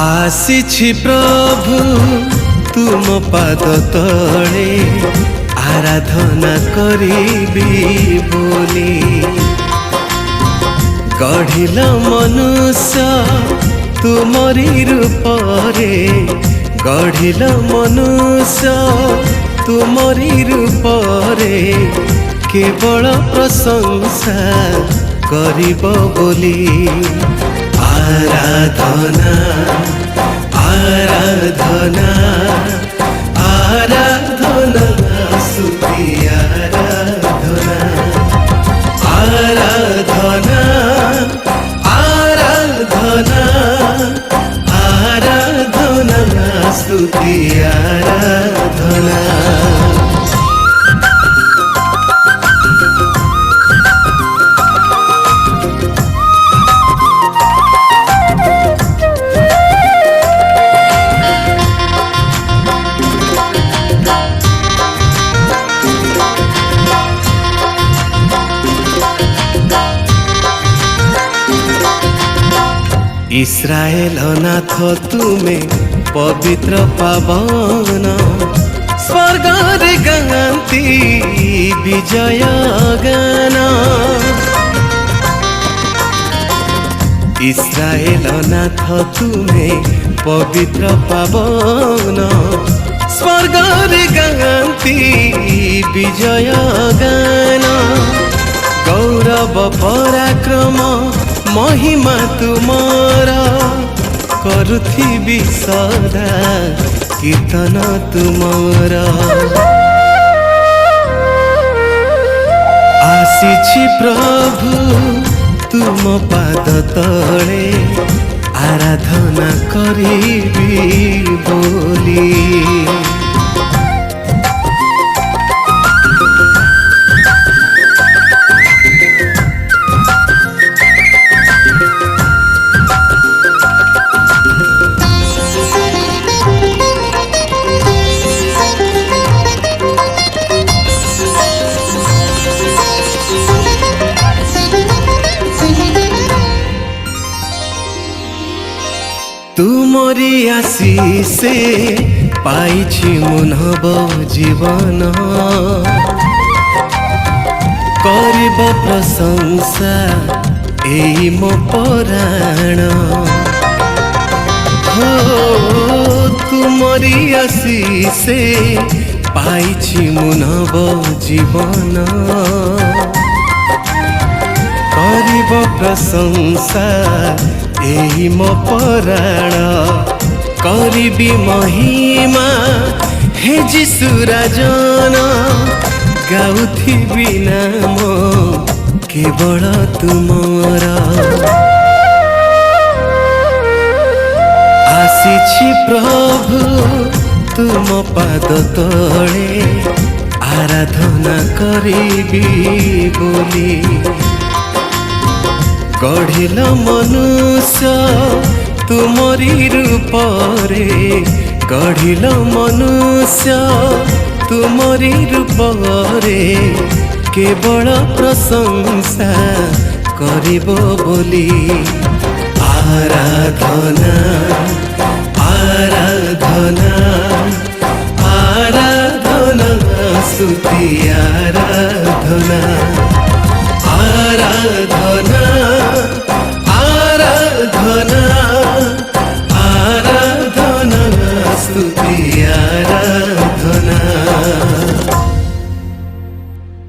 आसीछि प्रभु तुम पाद तले आराधना करिबी बोली। गढ़िल मनुष्य तुमरी रूपरे, गढ़िल मनुष्य तुमरी रूपरे, केवल प्रशंसा करिब बोली। आराधना आराधना आराधना स्तुति आराधना आराधना आराधना आराधना स्तुति आराधना। इस्राएल नाथ तुमे पवित्र पावन, स्वर्ग रे गांती विजय गान। इस्राएल नाथ तुमे पवित्र पावन, स्वर्ग रे गांती विजय गान। गौरव पराक्रम महिमा तुमारा, करुथिबी सदा कीर्तन तुमारा। आसीछि प्रभु तुम पाद तले आराधना करिबी बोली। तुमरी आशीषे पाइछि मुनब जीवन, करिब प्रशंसा एई मो पराण। हो तुमरी आशीषे पाइछि मुनब जीवन, करिब प्रशंसा एही मो पराण। करिबी महिमा हे जिसु राजन, गाउथिबी नाम केवल तुमरा। आसीछि प्रभु तुम पाद तले आराधना करिबी बोली। गढ़िल मनुष्य तुमरी रूपरे, गढ़िल मनुष्य तुमरी रूपरे, केवल प्रशंसा करिब बोली। आराधना आराधना आराधना स्तुति आराधना आराधना आराधना आराधना स्तुति आराधना।